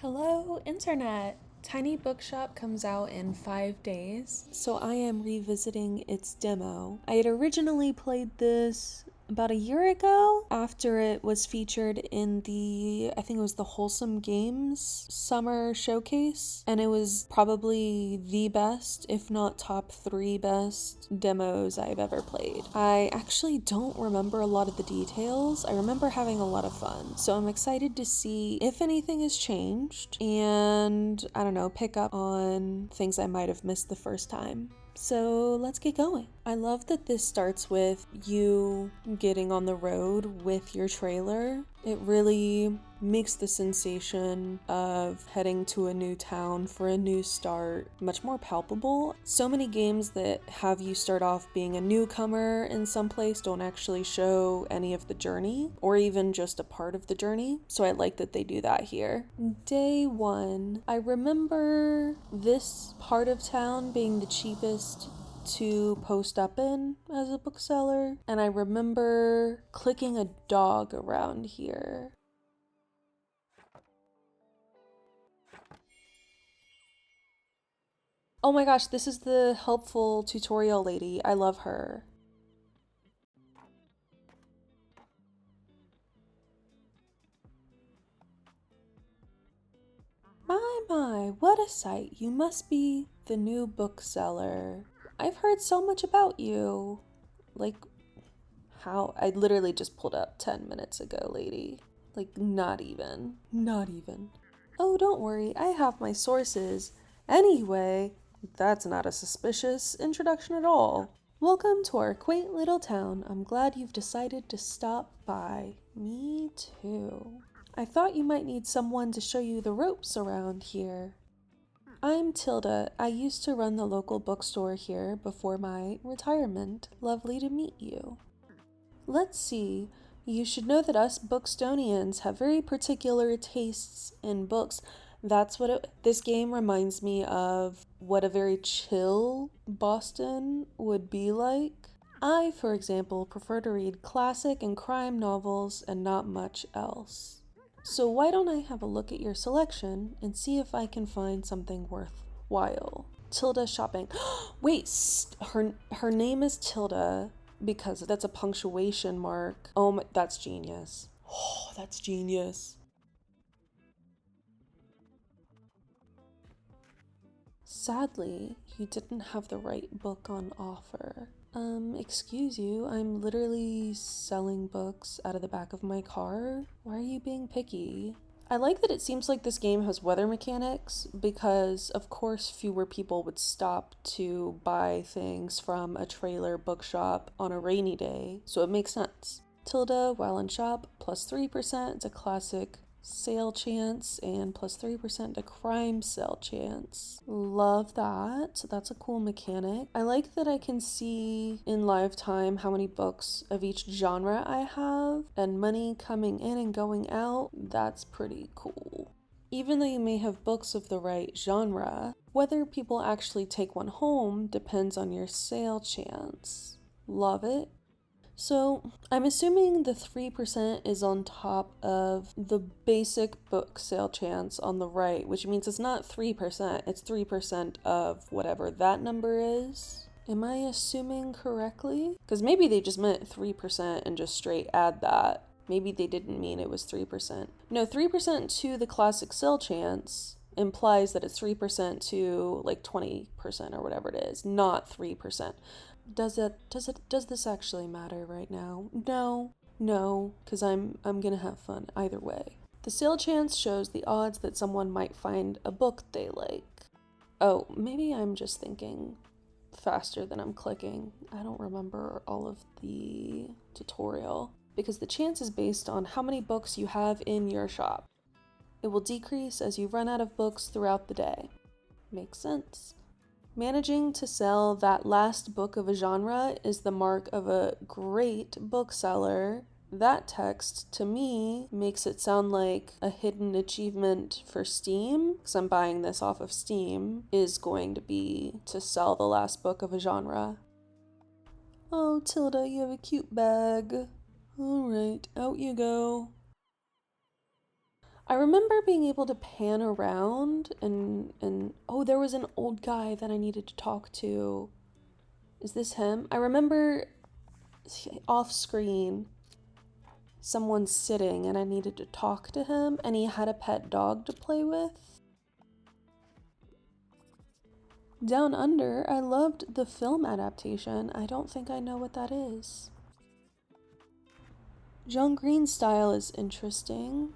Hello, Internet! Tiny Bookshop comes out in 5 days, so I am revisiting its demo. I had originally played this about a year ago after it was featured in I think it was the Wholesome Games summer showcase, and it was probably the best, if not top 3 best demos I've ever played. I actually don't remember a lot of the details. I remember having a lot of fun, so I'm excited to see if anything has changed and, I don't know, pick up on things I might have missed the first time. So let's get going. I love that this starts with you getting on the road with your trailer. It really makes the sensation of heading to a new town for a new start much more palpable. So many games that have you start off being a newcomer in some place don't actually show any of the journey or even just a part of the journey. So I like that they do that here. Day 1. I remember this part of town being the cheapest to post up in as a bookseller, and I remember clicking a dog around here. Oh my gosh, this is the helpful tutorial lady. I love her. My, what a sight. You must be the new bookseller. I've heard so much about you. Like, how? I literally just pulled up 10 minutes ago, lady. Like, not even. Not even. Oh, don't worry, I have my sources. Anyway, that's not a suspicious introduction at all. Welcome to our quaint little town. I'm glad you've decided to stop by. Me too. I thought you might need someone to show you the ropes around here. I'm Tilda. I used to run the local bookstore here before my retirement. Lovely to meet you. Let's see. You should know that us Bookstonians have very particular tastes in books. This game reminds me of what a very chill Boston would be like. I, for example, prefer to read classic and crime novels and not much else. So why don't I have a look at your selection and see if I can find something worthwhile? Tilda shopping. Wait, her name is Tilda because that's a punctuation mark. Oh my, that's genius. Oh, that's genius. Sadly, you didn't have the right book on offer. Excuse you, I'm literally selling books out of the back of my car. Why are you being picky? I like that it seems like this game has weather mechanics because, of course, fewer people would stop to buy things from a trailer bookshop on a rainy day, so it makes sense. Tilda, while in shop, plus 3% to classic sale chance and plus 3% to crime sale chance. Love that. That's a cool mechanic. I like that I can see in live time how many books of each genre I have and money coming in and going out. That's pretty cool. Even though you may have books of the right genre, whether people actually take one home depends on your sale chance. Love it. So, I'm assuming the 3% is on top of the basic book sale chance on the right, which means it's not 3%, it's 3% of whatever that number is. Am I assuming correctly? Because maybe they just meant 3% and just straight add that. Maybe they didn't mean it was 3%. No, 3% to the classic sale chance implies that it's 3% to like 20% or whatever it is, not 3%. Does this actually matter right now? No, because I'm gonna have fun either way. The sale chance shows the odds that someone might find a book they like. Oh, maybe I'm just thinking faster than I'm clicking. I don't remember all of the tutorial. Because the chance is based on how many books you have in your shop. It will decrease as you run out of books throughout the day. Makes sense. Managing to sell that last book of a genre is the mark of a great bookseller. That text, to me, makes it sound like a hidden achievement for Steam, because I'm buying this off of Steam, is going to be to sell the last book of a genre. Oh, Tilda, you have a cute bag. Alright, out you go. I remember being able to pan around and oh, there was an old guy that I needed to talk to. Is this him? I remember off screen someone sitting and I needed to talk to him and he had a pet dog to play with. Down Under, I loved the film adaptation. I don't think I know what that is. John Green's style is interesting.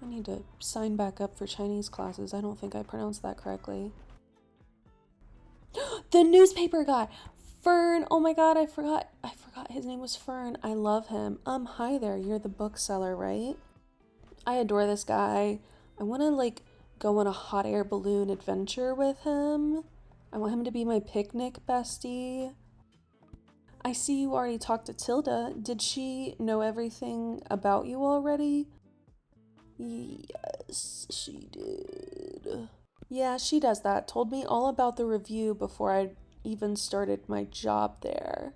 I need to sign back up for Chinese classes. I don't think I pronounced that correctly. The newspaper guy! Fern! Oh my god, I forgot his name was Fern. I love him. Hi there, you're the bookseller, right? I adore this guy. I want to, like, go on a hot air balloon adventure with him. I want him to be my picnic bestie. I see you already talked to Tilda. Did she know everything about you already? Yes, she did. Yeah, she does that. Told me all about the review before I even started my job there.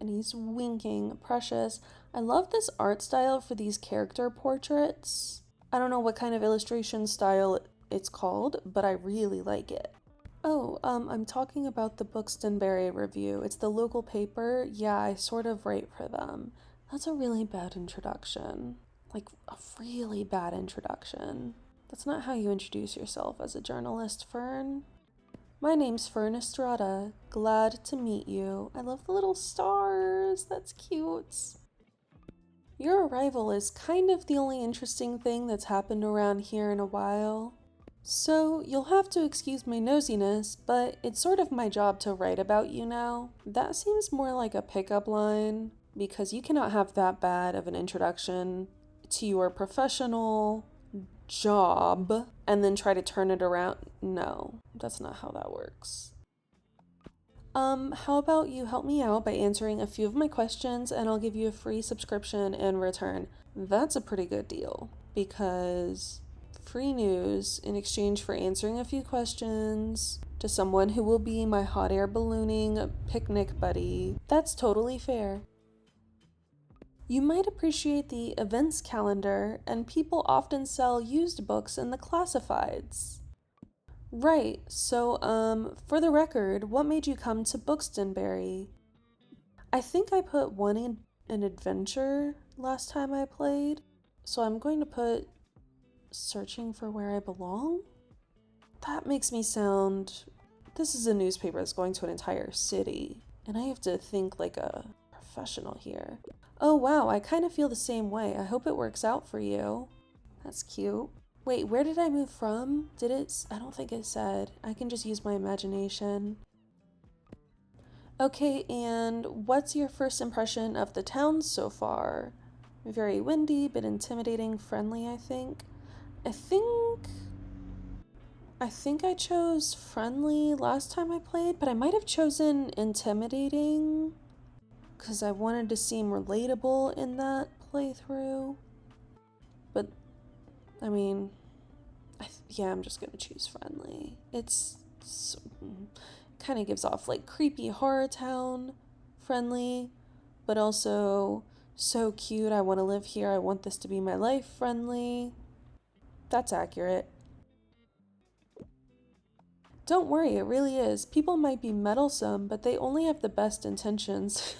And he's winking. Precious. I love this art style for these character portraits. I don't know what kind of illustration style it's called, but I really like it. Oh, I'm talking about the Bookstonbury review. It's the local paper. Yeah, I sort of write for them. That's a really bad introduction. Like, a really bad introduction. That's not how you introduce yourself as a journalist, Fern. My name's Fern Estrada. Glad to meet you. I love the little stars. That's cute. Your arrival is kind of the only interesting thing that's happened around here in a while. So, you'll have to excuse my nosiness, but it's sort of my job to write about you now. That seems more like a pickup line, because you cannot have that bad of an introduction to your professional job and then try to turn it around. No, that's not how that works. How about you help me out by answering a few of my questions and I'll give you a free subscription in return. That's a pretty good deal, because free news in exchange for answering a few questions to someone who will be my hot air ballooning picnic buddy. That's totally fair. You might appreciate the events calendar, and people often sell used books in the classifieds. Right, so, for the record, what made you come to Bookstonbury? I think I put one in an adventure last time I played, so I'm going to put searching for where I belong? That makes me sound... This is a newspaper that's going to an entire city, and I have to think like a professional here. Oh wow, I kind of feel the same way. I hope it works out for you. That's cute. Wait, where did I move from? Did it? I don't think it said. I can just use my imagination. Okay, and what's your first impression of the town so far? Very windy, but intimidating, friendly, I think. I think I chose friendly last time I played, but I might have chosen intimidating because I wanted to seem relatable in that playthrough. But, I mean, yeah, I'm just gonna choose friendly. It's kind of gives off like creepy horror town friendly, but also so cute. I want to live here. I want this to be my life friendly. That's accurate. Don't worry, it really is. People might be meddlesome, but they only have the best intentions.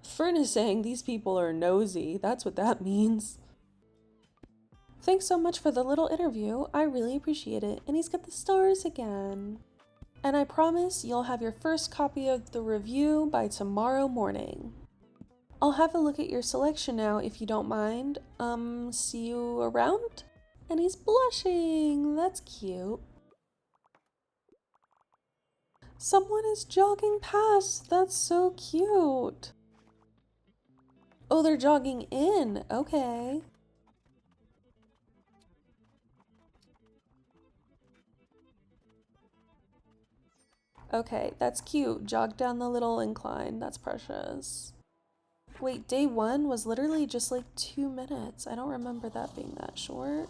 Fern is saying these people are nosy. That's what that means. Thanks so much for the little interview. I really appreciate it. And he's got the stars again. And I promise you'll have your first copy of the review by tomorrow morning. I'll have a look at your selection now if you don't mind. See you around? And he's blushing. That's cute. Someone is jogging past. That's so cute. Oh, they're jogging in. Okay. Okay, that's cute. Jog down the little incline. That's precious. Wait, day one was literally just like 2 minutes. I don't remember that being that short.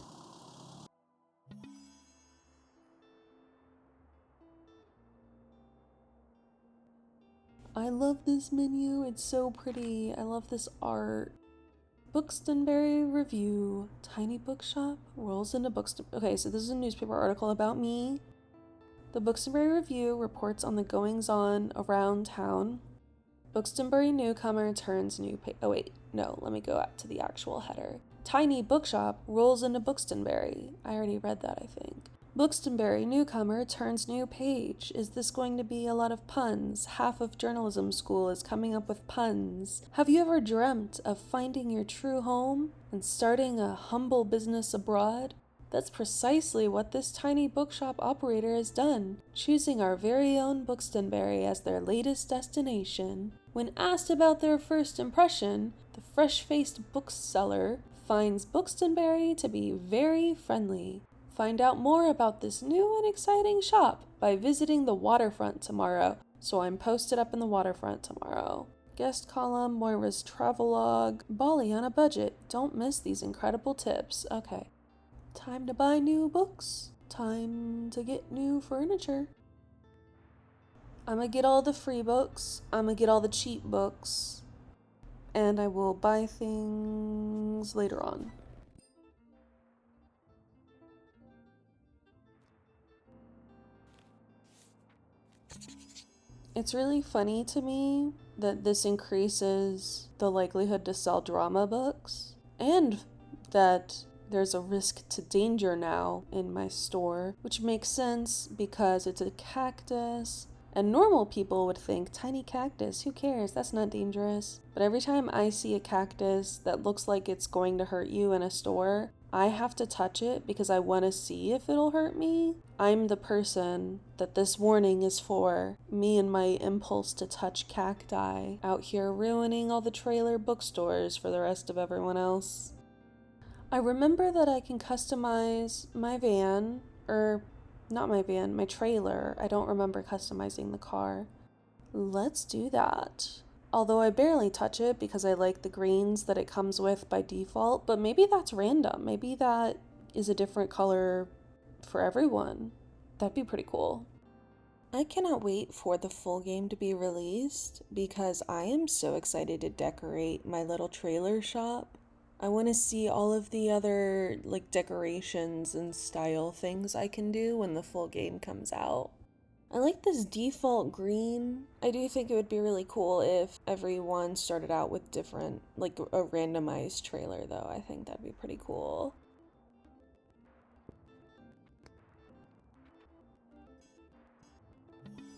I love this menu. It's so pretty. I love this art. Buxtonbury Review. Tiny Bookshop rolls into Okay, so this is a newspaper article about me. The Buxtonbury Review reports on the goings-on around town. Buxtonbury newcomer turns new Oh wait, no, let me go up to the actual header. Tiny Bookshop rolls into Buxtonbury. I already read that, I think. Buxtonbury newcomer turns new page. Is this going to be a lot of puns? Half of journalism school is coming up with puns. Have you ever dreamt of finding your true home and starting a humble business abroad? That's precisely what this tiny bookshop operator has done, choosing our very own Buxtonbury as their latest destination. When asked about their first impression, the fresh-faced bookseller finds Buxtonbury to be very friendly. Find out more about this new and exciting shop by visiting the waterfront tomorrow. So I'm posted up in the waterfront tomorrow. Guest column, Moira's travelogue, Bali on a budget. Don't miss these incredible tips. Okay. Time to buy new books. Time to get new furniture. I'm gonna get all the free books. I'm gonna get all the cheap books. And I will buy things later on. It's really funny to me that this increases the likelihood to sell drama books, and that there's a risk to danger now in my store, which makes sense because it's a cactus, and normal people would think, tiny cactus, who cares, that's not dangerous. But every time I see a cactus that looks like it's going to hurt you in a store, I have to touch it because I want to see if it'll hurt me. I'm the person that this warning is for. Me and my impulse to touch cacti out here ruining all the trailer bookstores for the rest of everyone else. I remember that I can customize my van, or not my van, my trailer. I don't remember customizing the car. Let's do that. Although I barely touch it because I like the greens that it comes with by default, but maybe that's random. Maybe that is a different color for everyone. That'd be pretty cool. I cannot wait for the full game to be released because I am so excited to decorate my little trailer shop. I want to see all of the other decorations and style things I can do when the full game comes out. I like this default green. I do think it would be really cool if everyone started out with different, a randomized trailer though. I think that'd be pretty cool.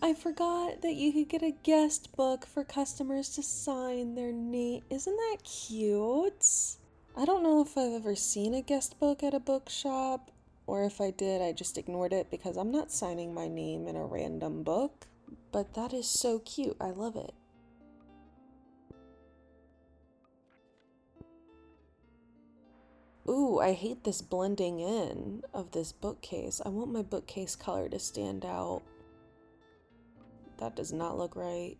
I forgot that you could get a guest book for customers to sign their name. Isn't that cute? I don't know if I've ever seen a guest book at a bookshop, or if I did, I just ignored it because I'm not signing my name in a random book. But that is so cute. I love it. Ooh, I hate this blending in of this bookcase. I want my bookcase color to stand out. That does not look right.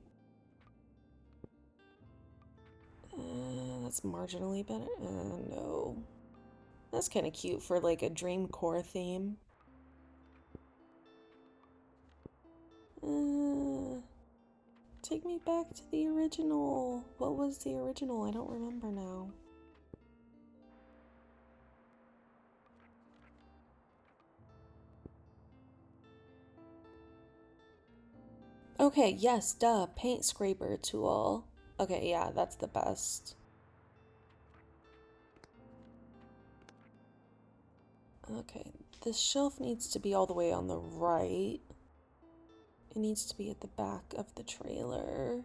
That's marginally better. No. That's kind of cute for a dream core theme. Take me back to the original. What was the original? I don't remember now. Okay, yes, duh, paint scraper tool. Okay, yeah, that's the best. Okay, this shelf needs to be all the way on the right. It needs to be at the back of the trailer.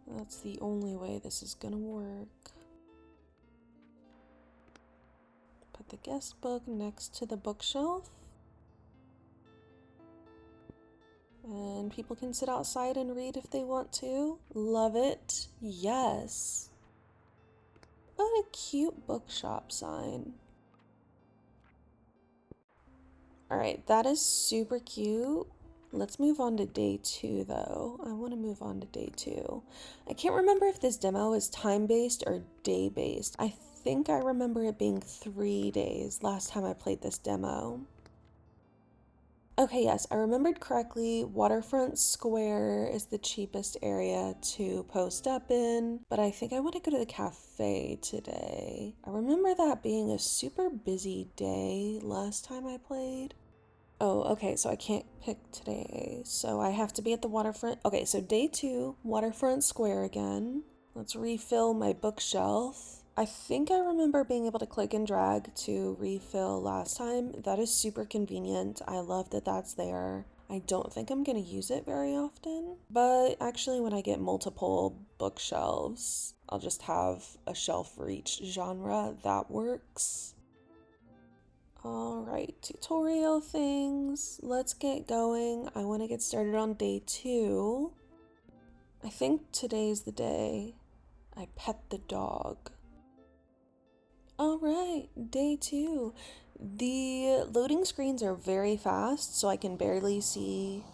That's the only way this is gonna work. Put the guest book next to the bookshelf. And people can sit outside and read if they want to. Love it. Yes. What a cute bookshop sign. Alright, that is super cute. Let's move on to day 2 though. I want to move on to day 2. I can't remember if this demo is time-based or day-based. I think I remember it being 3 days last time I played this demo. Okay, yes, I remembered correctly. Waterfront Square is the cheapest area to post up in, but I think I want to go to the cafe today. I remember that being a super busy day last time I played. Oh, okay, so I can't pick today. So I have to be at the waterfront. Okay, so day 2, Waterfront Square again. Let's refill my bookshelf. I think I remember being able to click and drag to refill last time. That is super convenient. I love that that's there. I don't think I'm going to use it very often, but actually when I get multiple bookshelves, I'll just have a shelf for each genre. That works. Alright, tutorial things. Let's get going. I want to get started on day 2. I think today's the day I pet the dog. Alright, day 2. The loading screens are very fast, so I can barely see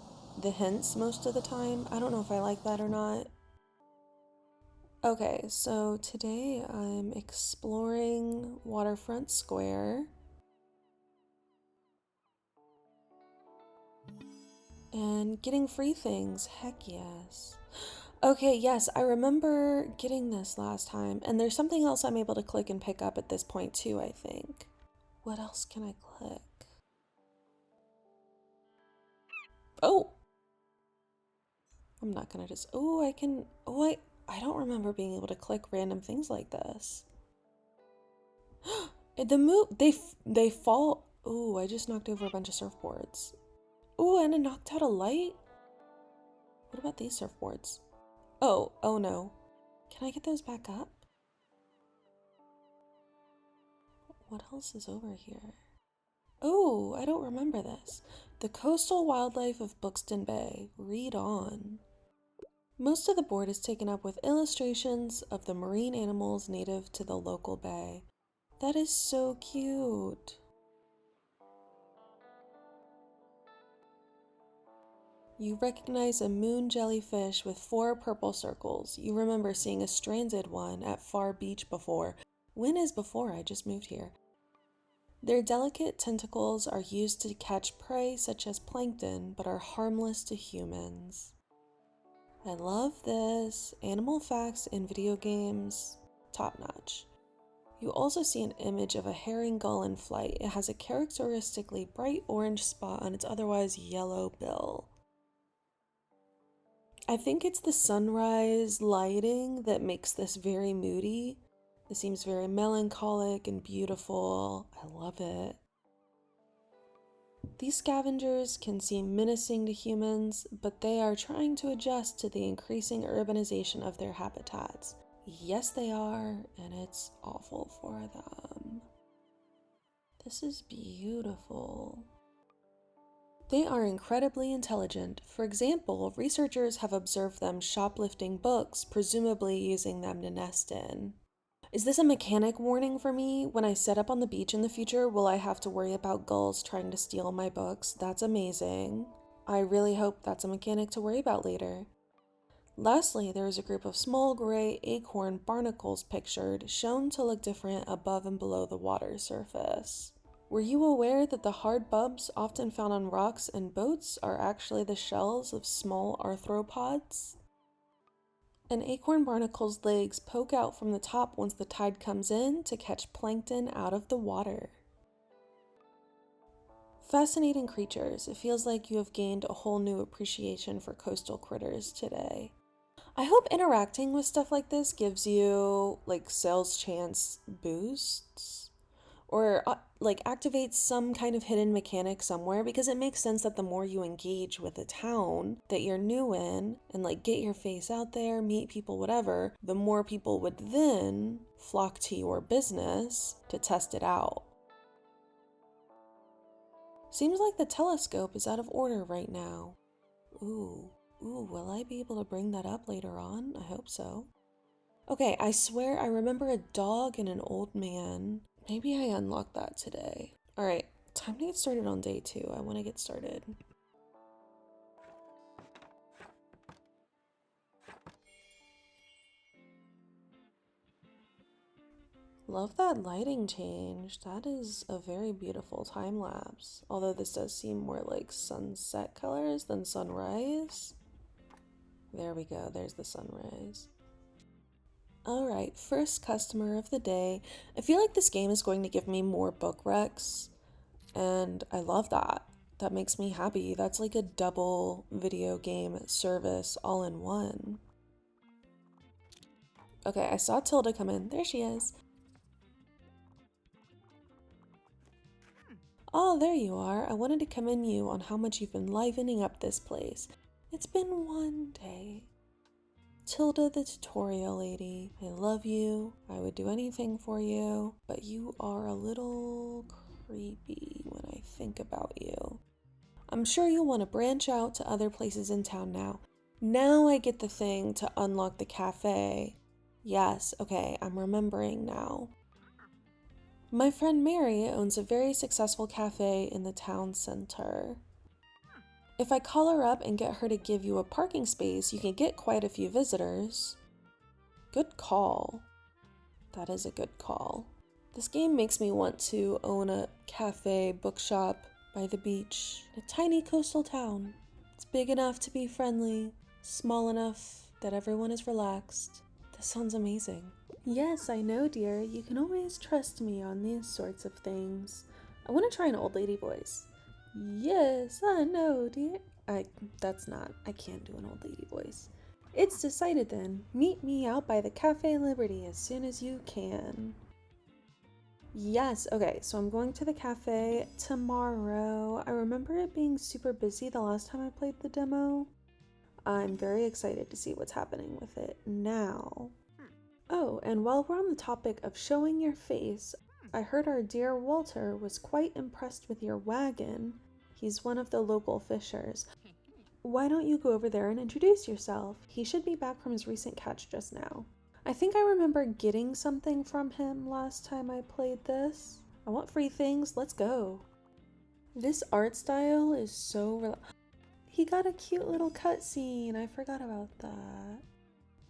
the hints most of the time. I don't know if I like that or not. Okay, so today I'm exploring Waterfront Square. And getting free things, heck yes. Okay, yes, I remember getting this last time, and there's something else I'm able to click and pick up at this point too, I think. What else can I click? Oh! I'm not gonna just, oh, I can, oh, I don't remember being able to click random things like this. The move, they fall, oh, I just knocked over a bunch of surfboards. Oh, and it knocked out a light? What about these surfboards? Oh no. Can I get those back up? What else is over here? Oh, I don't remember this. The Coastal Wildlife of Buxton Bay. Read on. Most of the board is taken up with illustrations of the marine animals native to the local bay. That is so cute. You recognize a moon jellyfish with 4 purple circles. You remember seeing a stranded one at Far Beach before. When is before? I just moved here. Their delicate tentacles are used to catch prey such as plankton, but are harmless to humans. I love this. Animal facts in video games, top notch. You also see an image of a herring gull in flight. It has a characteristically bright orange spot on its otherwise yellow bill. I think it's the sunrise lighting that makes this very moody. It seems very melancholic and beautiful. I love it. These scavengers can seem menacing to humans, but they are trying to adjust to the increasing urbanization of their habitats. Yes, they are, and it's awful for them. This is beautiful. They are incredibly intelligent. For example, researchers have observed them shoplifting books, presumably using them to nest in. Is this a mechanic warning for me? When I set up on the beach in the future, will I have to worry about gulls trying to steal my books? That's amazing. I really hope that's a mechanic to worry about later. Lastly, there is a group of small gray acorn barnacles pictured, shown to look different above and below the water surface. Were you aware that the hard bumps often found on rocks and boats are actually the shells of small arthropods? An acorn barnacle's legs poke out from the top once the tide comes in to catch plankton out of the water. Fascinating creatures. It feels like you have gained a whole new appreciation for coastal critters today. I hope interacting with stuff like this gives you like sales chance boosts or like activates some kind of hidden mechanic somewhere, because it makes sense that the more you engage with a town that you're new in and like get your face out there, meet people, whatever, the more people would then flock to your business to test it out. Seems like the telescope is out of order right now. Ooh, will I be able to bring that up later on? I hope so. Okay, I swear I remember a dog and an old man. Maybe I unlocked that today. Alright, time to get started on day 2. I want to get started. Love that lighting change. That is a very beautiful time lapse. Although this does seem more like sunset colors than sunrise. There we go, there's the sunrise. Alright, first customer of the day. I feel like this game is going to give me more book recs, and I love that. That makes me happy. That's like a double video game service all in one. Okay, I saw Tilda come in. There she is. Oh, there you are. I wanted to commend you on how much you've been livening up this place. It's been one day. Tilda the tutorial lady, I love you. I would do anything for you, but you are a little creepy when I think about you. I'm sure you'll want to branch out to other places in town now. Now I get the thing to unlock the cafe. Yes, okay, I'm remembering now. My friend Mary owns a very successful cafe in the town center. If I call her up and get her to give you a parking space, you can get quite a few visitors. Good call. That is a good call. This game makes me want to own a cafe, bookshop by the beach in a tiny coastal town. It's big enough to be friendly, small enough that everyone is relaxed. This sounds amazing. Yes, I know, dear. You can always trust me on these sorts of things. I want to try an old lady voice. Yes, I know, dear. I can't do an old lady voice. It's decided then. Meet me out by the Cafe Liberty as soon as you can. Yes, okay, so I'm going to the cafe tomorrow. I remember it being super busy the last time I played the demo. I'm very excited to see what's happening with it now. Oh, and while we're on the topic of showing your face, I heard our dear Walter was quite impressed with your wagon. He's one of the local fishers. Why don't you go over there and introduce yourself? He should be back from his recent catch just now. I think I remember getting something from him last time I played this. I want free things, let's go. This art style is so He got a cute little cutscene, I forgot about that.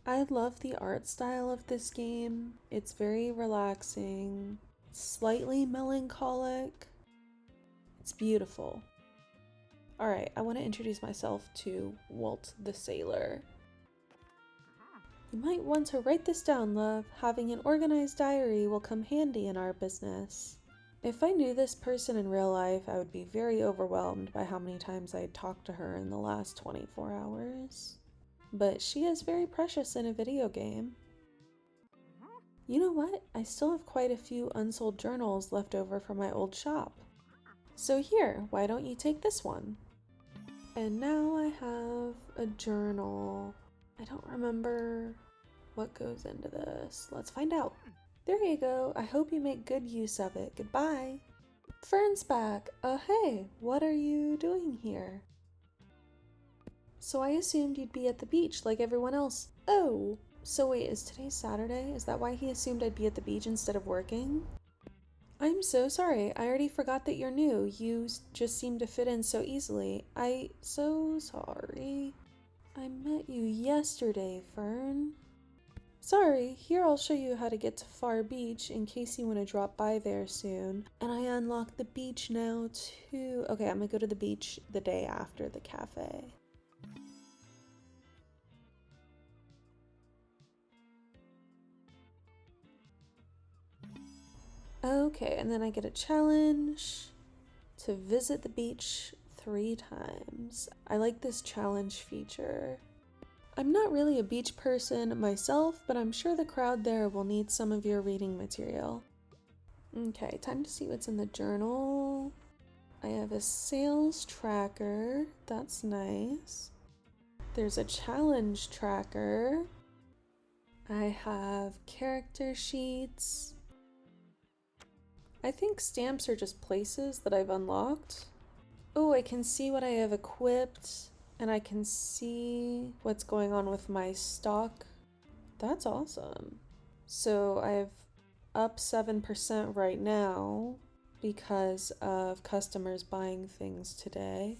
I love the art style of this game. It's very relaxing, slightly melancholic. It's beautiful. Alright, I want to introduce myself to Walt the Sailor. You might want to write this down, love. Having an organized diary will come handy in our business. If I knew this person in real life, I would be very overwhelmed by how many times I'd talked to her in the last 24 hours. But she is very precious in a video game. You know what? I still have quite a few unsold journals left over from my old shop. So here, why don't you take this one? And now I have a journal. I don't remember what goes into this. Let's find out. There you go. I hope you make good use of it. Goodbye. Fern's back. Hey, what are you doing here? So I assumed you'd be at the beach like everyone else. Oh, so wait, is today Saturday? Is that why he assumed I'd be at the beach instead of working? I'm so sorry. I already forgot that you're new. You just seem to fit in so easily. So sorry. I met you yesterday, Fern. Sorry, here I'll show you how to get to Far Beach in case you want to drop by there soon. And I unlocked the beach now too. Okay, I'm gonna go to the beach the day after the cafe. Okay, and then I get a challenge to visit the beach 3 times. I like this challenge feature. I'm not really a beach person myself, but I'm sure the crowd there will need some of your reading material. Okay, time to see what's in the journal. I have a sales tracker. That's nice. There's a challenge tracker. I have character sheets. I think stamps are just places that I've unlocked. Oh, I can see what I have equipped, and I can see what's going on with my stock. That's awesome. So I have up 7% right now because of customers buying things today.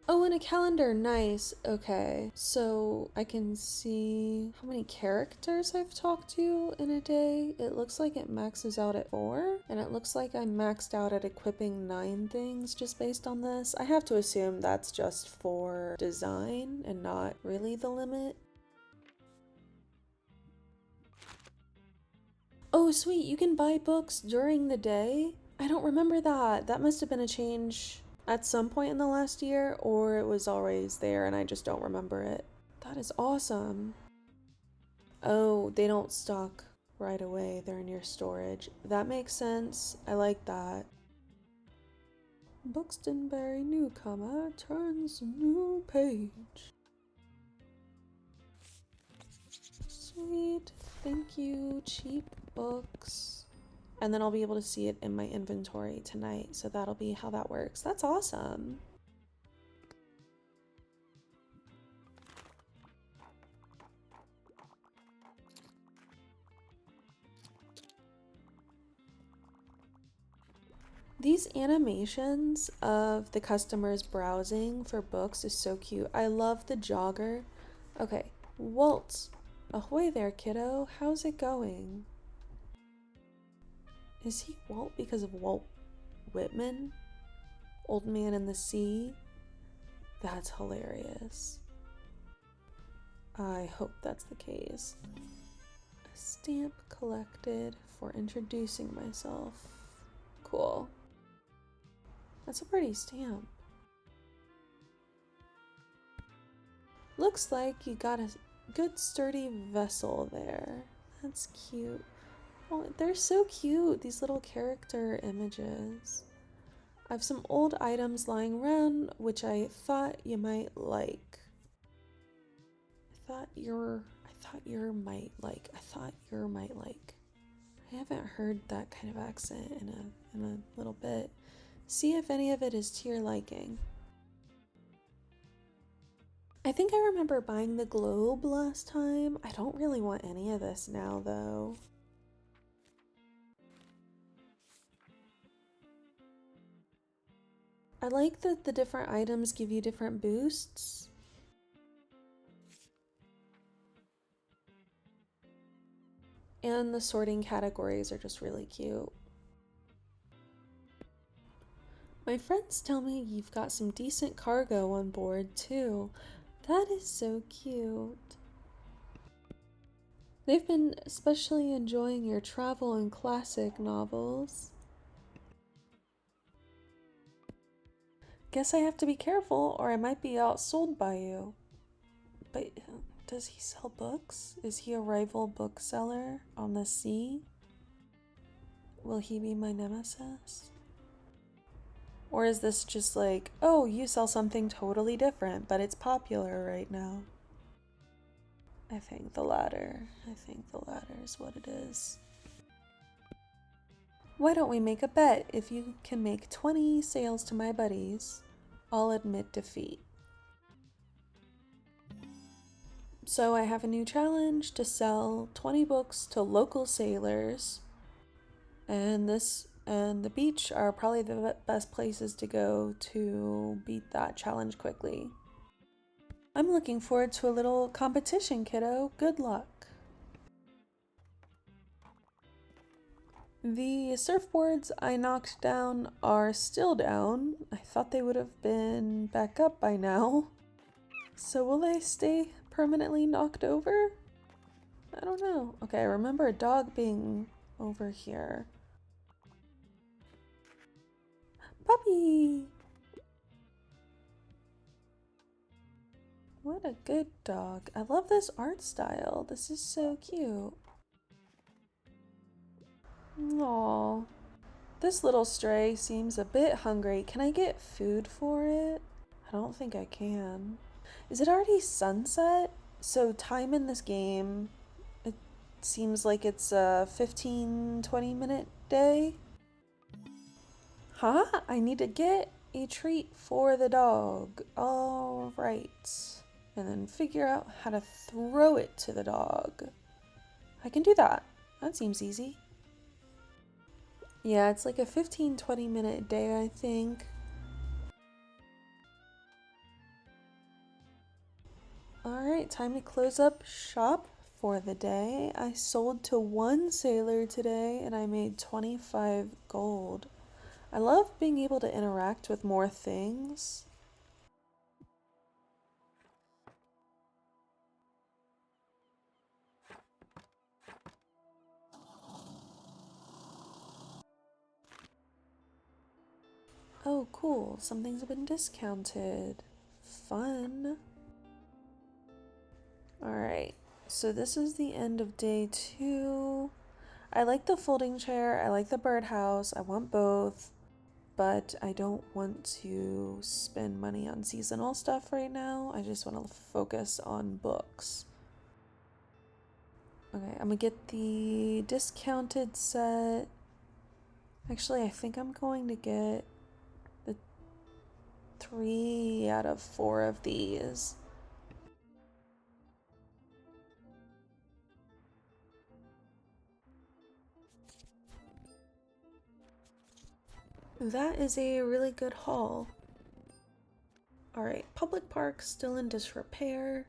Oh, and a calendar. Nice. Okay. So I can see how many characters I've talked to in a day. It looks like it maxes out at 4, and it looks like I'm maxed out at equipping 9 things just based on this. I have to assume that's just for design and not really the limit. Oh, sweet. You can buy books during the day? I don't remember that. That must have been a change at some point in the last year, or it was always there and I just don't remember it. That is awesome. Oh, they don't stock right away. They're in your storage. That makes sense. I like that. Buxtonbury newcomer turns a new page. Sweet. Thank you. Cheap books. And then I'll be able to see it in my inventory tonight. So that'll be how that works. That's awesome. These animations of the customers browsing for books is so cute. I love the jogger. Okay, Walt. Ahoy there, kiddo. How's it going? Is he Walt because of Walt Whitman? Old Man in the Sea? That's hilarious. I hope that's the case. A stamp collected for introducing myself. Cool. That's a pretty stamp. Looks like you got a good sturdy vessel there. That's cute. Oh, they're so cute, these little character images. I have some old items lying around, which I thought you might like. I thought you might like. I haven't heard that kind of accent in a little bit. See if any of it is to your liking. I think I remember buying the globe last time. I don't really want any of this now, though. I like that the different items give you different boosts. And the sorting categories are just really cute. My friends tell me you've got some decent cargo on board, too. That is so cute. They've been especially enjoying your travel and classic novels. Guess I have to be careful or I might be outsold by you. But does he sell books? Is he a rival bookseller on the sea? Will he be my nemesis? Or is this just like, oh, you sell something totally different, but it's popular right now? I think the latter. I think the latter is what it is. Why don't we make a bet? If you can make 20 sales to my buddies, I'll admit defeat. So I have a new challenge to sell 20 books to local sailors, and this and the beach are probably the best places to go to beat that challenge quickly. I'm looking forward to a little competition, kiddo. Good luck. The surfboards I knocked down are still down. I thought they would have been back up by now. So will they stay permanently knocked over? I don't know. Okay, I remember a dog being over here. Puppy! What a good dog. I love this art style. This is so cute. Aww. This little stray seems a bit hungry. Can I get food for it? I don't think I can. Is it already sunset? So time in this game, it seems like it's a 15-20 minute day. Huh? I need to get a treat for the dog. All right. And then figure out how to throw it to the dog. I can do that. That seems easy. Yeah, it's like a 15-20 minute day, I think. Alright, time to close up shop for the day. I sold to one sailor today and I made 25 gold. I love being able to interact with more things. Oh, cool. Some things have been discounted. Fun. Alright, so this is the end of day 2. I like the folding chair, I like the birdhouse, I want both, but I don't want to spend money on seasonal stuff right now. I just want to focus on books. Okay, I'm gonna get the discounted set. Actually, I think I'm going to get the 3 out of 4 of these. That is a really good haul. Alright, public park still in disrepair.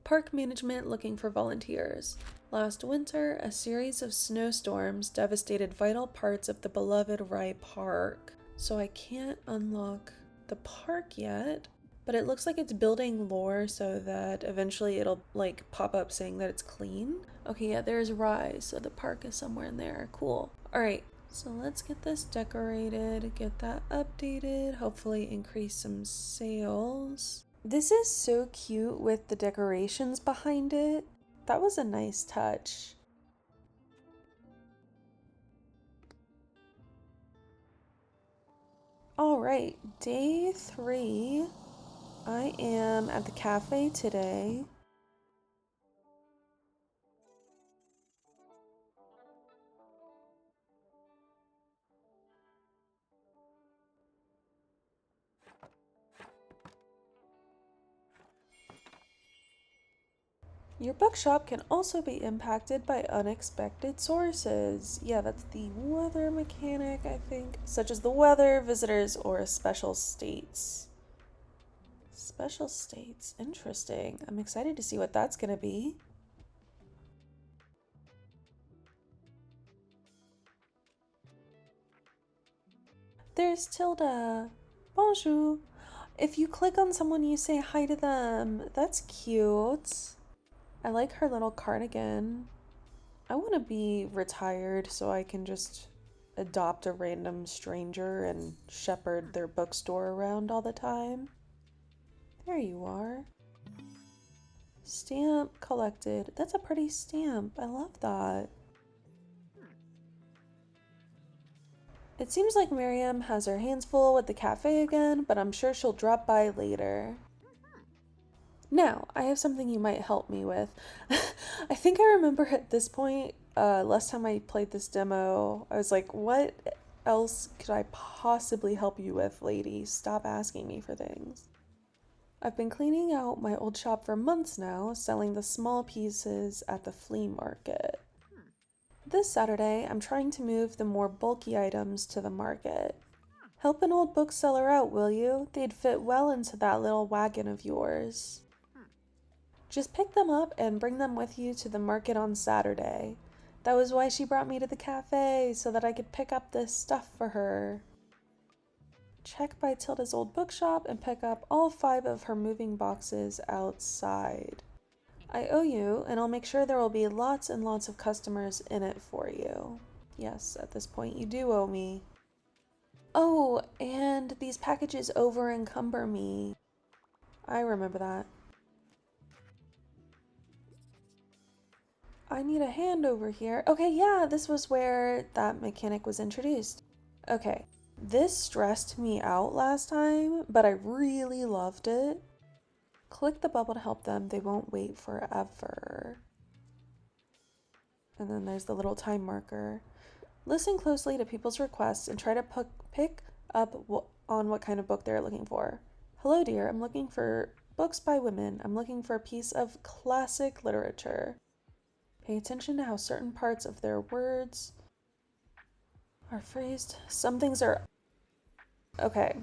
Park management looking for volunteers. Last winter, a series of snowstorms devastated vital parts of the beloved Rye Park. So I can't unlock the park yet, but it looks like it's building lore so that eventually it'll like pop up saying that it's clean. Okay, yeah, there's Rye, so the park is somewhere in there. Cool. Alright, so let's get this decorated, get that updated, hopefully increase some sales. This is so cute with the decorations behind it. That was a nice touch. Alright, day 3. I am at the cafe today. Your bookshop can also be impacted by unexpected sources. Yeah, that's the weather mechanic, I think. Such as the weather, visitors, or special states. Special states. Interesting. I'm excited to see what that's gonna be. There's Tilda. Bonjour. If you click on someone, you say hi to them. That's cute. I like her little cardigan. I want to be retired so I can just adopt a random stranger and shepherd their bookstore around all the time. There you are. Stamp collected. That's a pretty stamp. I love that. It seems like Miriam has her hands full with the cafe again, but I'm sure she'll drop by later. Now, I have something you might help me with. I think I remember at this point, last time I played this demo, I was like, what else could I possibly help you with, lady? Stop asking me for things. I've been cleaning out my old shop for months now, selling the small pieces at the flea market. This Saturday, I'm trying to move the more bulky items to the market. Help an old bookseller out, will you? They'd fit well into that little wagon of yours. Just pick them up and bring them with you to the market on Saturday. That was why she brought me to the cafe, so that I could pick up this stuff for her. Check by Tilda's old bookshop and pick up all 5 of her moving boxes outside. I owe you, and I'll make sure there will be lots and lots of customers in it for you. Yes, at this point you do owe me. Oh, and these packages over encumber me. I remember that. I need a hand over here. Okay, yeah, this was where that mechanic was introduced. Okay, this stressed me out last time, but I really loved it. Click the bubble to help them. They won't wait forever. And then there's the little time marker. Listen closely to people's requests and try to pick up on what kind of book they're looking for. Hello, dear. I'm looking for books by women. I'm looking for a piece of classic literature. Pay attention to how certain parts of their words are phrased. Some things are... Okay.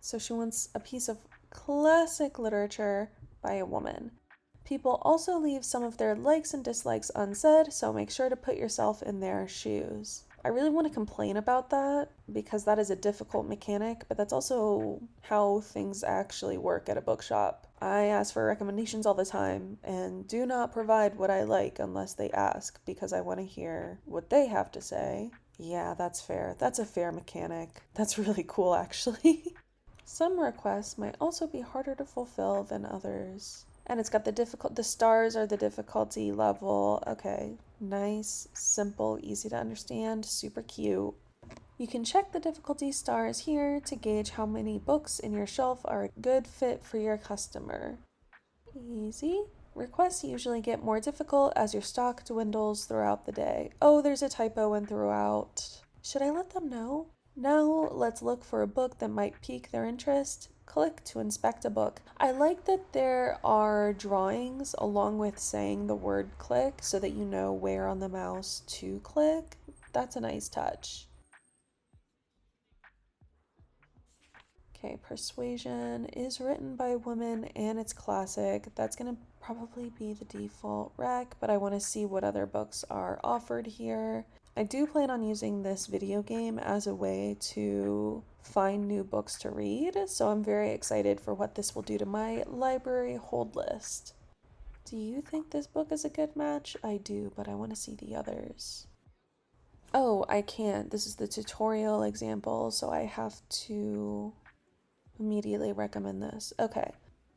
So she wants a piece of classic literature by a woman. People also leave some of their likes and dislikes unsaid, so make sure to put yourself in their shoes. I really want to complain about that because that is a difficult mechanic, but that's also how things actually work at a bookshop. I ask for recommendations all the time and do not provide what I like unless they ask because I want to hear what they have to say. Yeah, that's fair. That's a fair mechanic. That's really cool, actually. Some requests might also be harder to fulfill than others. And it's got the stars are the difficulty level. Okay, nice, simple, easy to understand, super cute. You can check the difficulty stars here to gauge how many books in your shelf are a good fit for your customer. Easy. Requests usually get more difficult as your stock dwindles throughout the day. Oh, there's a typo in throughout. Should I let them know? Now let's look for a book that might pique their interest. Click to inspect a book. I like that there are drawings along with saying the word click so that you know where on the mouse to click. That's a nice touch. Okay, Persuasion is written by a woman and it's classic. That's gonna probably be the default rec, but I want to see what other books are offered here. I do plan on using this video game as a way to find new books to read, so I'm very excited for what this will do to my library hold list. Do you think this book is a good match? I do, but I want to see the others. Oh, I can't. This is the tutorial example, so I have to immediately recommend this. Okay,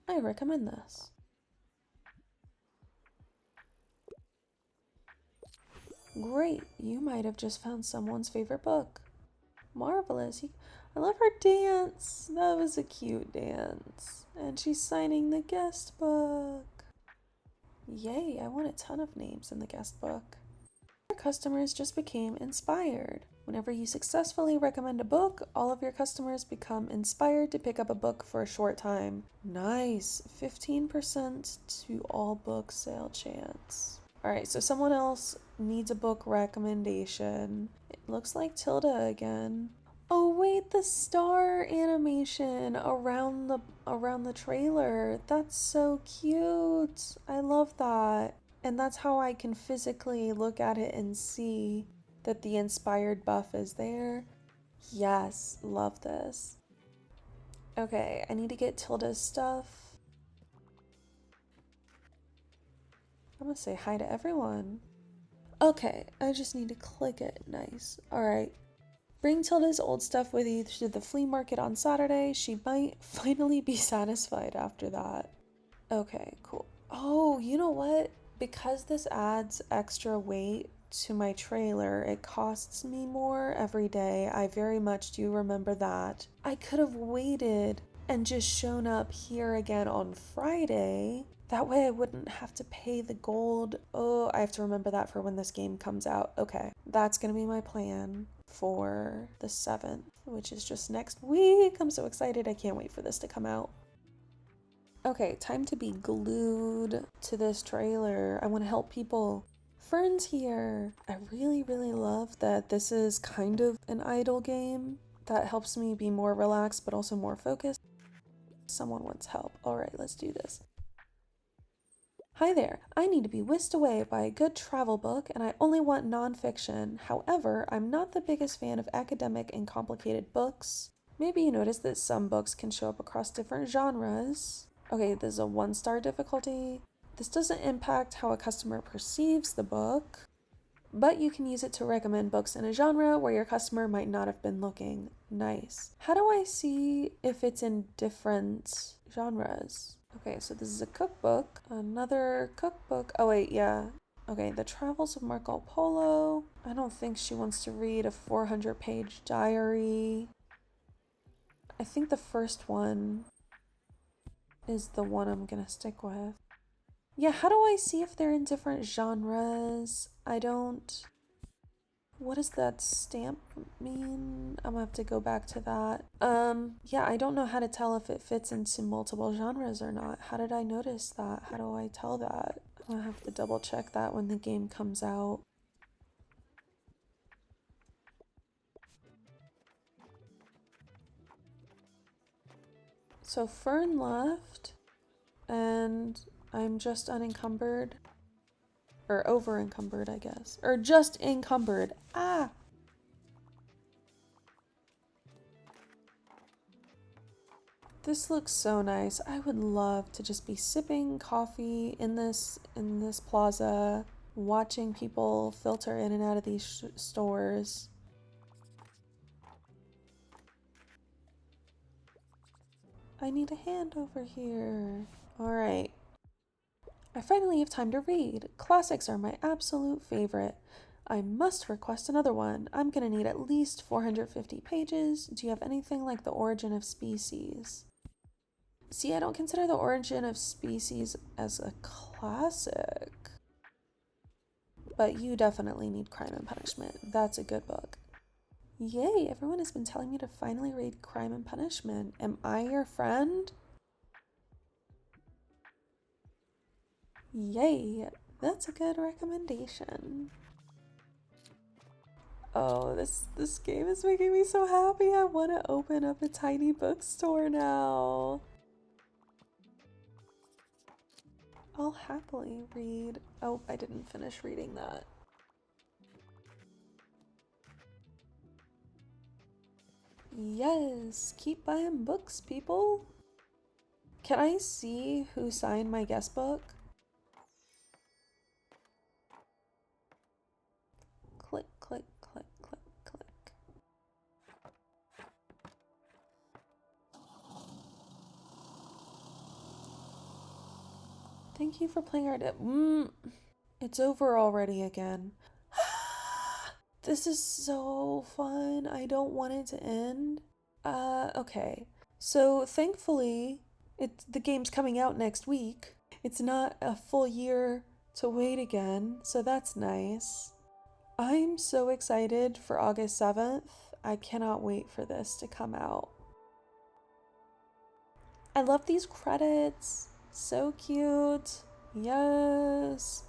I recommend this. Great, you might have just found someone's favorite book. Marvelous. I love her dance. That was a cute dance. And she's signing the guest book. Yay, I want a ton of names in the guest book. Your customers just became inspired. Whenever you successfully recommend a book, all of your customers become inspired to pick up a book for a short time. Nice. 15% to all book sale chance. Alright, so someone else needs a book recommendation. It looks like Tilda again. Oh wait, the star animation around the trailer. That's so cute. I love that. And that's how I can physically look at it and see that the inspired buff is there. Yes, love this. Okay, I need to get Tilda's stuff. I'm gonna say hi to everyone. Okay, I just need to click it. Nice. Alright. Bring Tilda's old stuff with you to the flea market on Saturday. She might finally be satisfied after that. Okay, cool. Oh, you know what? Because this adds extra weight to my trailer, it costs me more every day. I very much do remember that. I could have waited and just shown up here again on Friday. That way I wouldn't have to pay the gold. Oh, I have to remember that for when this game comes out. Okay, that's gonna be my plan for the 7th, which is just next week. I'm so excited. I can't wait for this to come out. Okay, time to be glued to this trailer. I want to help people. Fern's here. I really, really love that this is kind of an idle game. That helps me be more relaxed, but also more focused. Someone wants help. All right, let's do this. Hi there. I need to be whisked away by a good travel book, and I only want nonfiction. However, I'm not the biggest fan of academic and complicated books. Maybe you noticed that some books can show up across different genres. Okay, this is a 1-star difficulty. This doesn't impact how a customer perceives the book, but you can use it to recommend books in a genre where your customer might not have been looking. Nice. How do I see if it's in different genres? Okay, so this is a cookbook, another cookbook. Oh wait, yeah. Okay, The Travels of Marco Polo. I don't think she wants to read a 400-page diary. I think the first one is the one I'm gonna stick with. Yeah, how do I see if they're in different genres? I don't... What does that stamp mean? I'm gonna have to go back to that. Yeah, I don't know how to tell if it fits into multiple genres or not. How did I notice that? How do I tell that? I'm gonna have to double check that when the game comes out. So Fern left, and I'm just unencumbered. Or over encumbered, I guess. Or just encumbered. Ah! This looks so nice. I would love to just be sipping coffee in this plaza, watching people filter in and out of these stores. I need a hand over here. All right. I finally have time to read. Classics are my absolute favorite. I must request another one. I'm gonna need at least 450 pages. Do you have anything like The Origin of Species? See, I don't consider The Origin of Species as a classic. But you definitely need Crime and Punishment. That's a good book. Yay, everyone has been telling me to finally read Crime and Punishment. Am I your friend? Yay, that's a good recommendation. Oh, this game is making me so happy. I want to open up a tiny bookstore now. I'll happily read. Oh, I didn't finish reading that. Yes, keep buying books, people. Can I see who signed my guest book? Click, click, click, click, click. Thank you for playing our It's over already again. This is so fun. I don't want it to end. Okay. So thankfully, the game's coming out next week. It's not a full year to wait again, so that's nice. I'm so excited for August 7th. I cannot wait for this to come out. I love these credits. So cute. Yes.